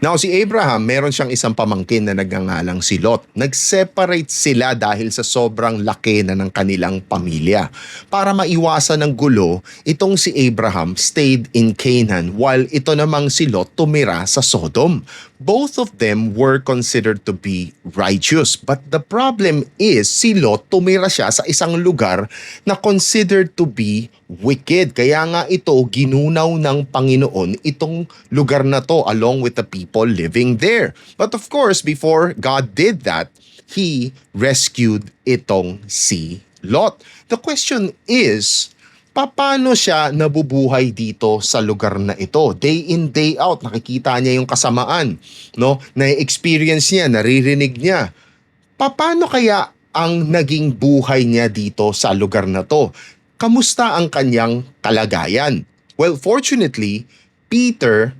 Now si Abraham, meron siyang isang pamangkin na nagngangalang si Lot. Nag-separate sila dahil sa sobrang laki na ng kanilang pamilya. Para maiwasan ng gulo, itong si Abraham stayed in Canaan while ito namang si Lot tumira sa Sodom. Both of them were considered to be righteous. But the problem is, si Lot tumira siya sa isang lugar na considered to be wicked. Kaya nga ito, ginunaw ng Panginoon itong lugar na to along with the people living there. But of course, before God did that, He rescued itong si Lot. The question is, paano siya nabubuhay dito sa lugar na ito? Day in, day out, nakikita niya yung kasamaan, no? Na-experience niya, naririnig niya. Paano kaya ang naging buhay niya dito sa lugar na to? Kamusta ang kanyang kalagayan? Well, fortunately, Peter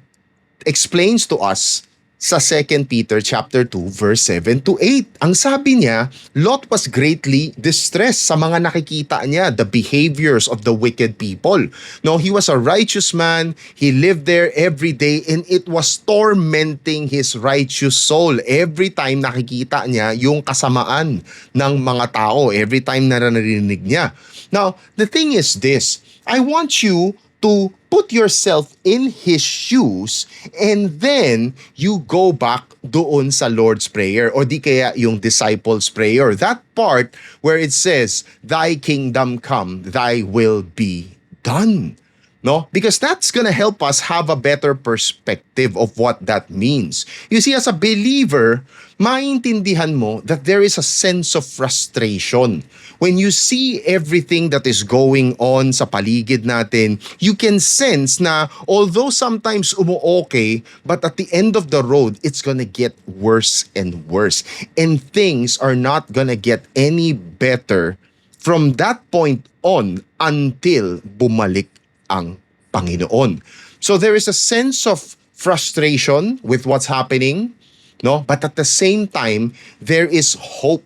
explains to us sa 2 Peter chapter 2 verse 7 to 8. Ang sabi niya, Lot was greatly distressed sa mga nakikita niya, the behaviors of the wicked people. No, he was a righteous man. He lived there every day and it was tormenting his righteous soul. Every time nakikita niya yung kasamaan ng mga tao, every time na narinig niya. Now, the thing is this, I want you to put yourself in His shoes and then you go back doon sa Lord's Prayer o di kaya yung Disciples' Prayer. That part where it says, Thy kingdom come, Thy will be done. No? Because that's gonna help us have a better perspective of what that means. You see, as a believer, maintindihan mo that there is a sense of frustration. When you see everything that is going on sa paligid natin, you can sense na although sometimes umu-okay, but at the end of the road, it's gonna get worse and worse. And things are not gonna get any better from that point on until bumalik ang Panginoon. So there is a sense of frustration with what's happening, no? But at the same time, there is hope.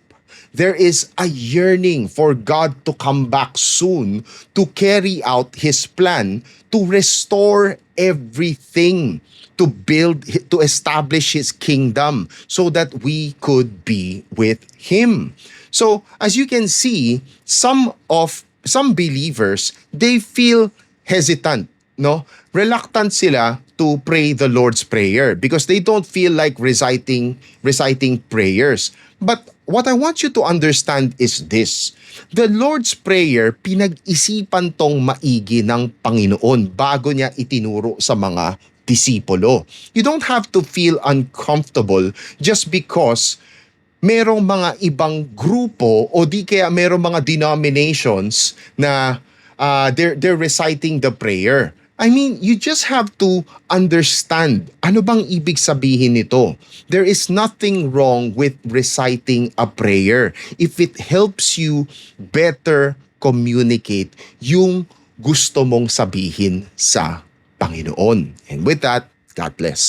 There is a yearning for God to come back soon to carry out His plan to restore everything, to build, to establish His kingdom so that we could be with Him. So as you can see, some believers, they feel hesitant, no? Reluctant sila to pray the Lord's Prayer because they don't feel like reciting prayers. But what I want you to understand is this. The Lord's Prayer, pinag-isipan tong maigi ng Panginoon bago niya itinuro sa mga disipulo. You don't have to feel uncomfortable just because merong mga ibang grupo o di kaya merong mga denominations na they're reciting the prayer. I mean, you just have to understand ano bang ibig sabihin nito. There is nothing wrong with reciting a prayer if it helps you better communicate yung gusto mong sabihin sa Panginoon. And with that, God bless.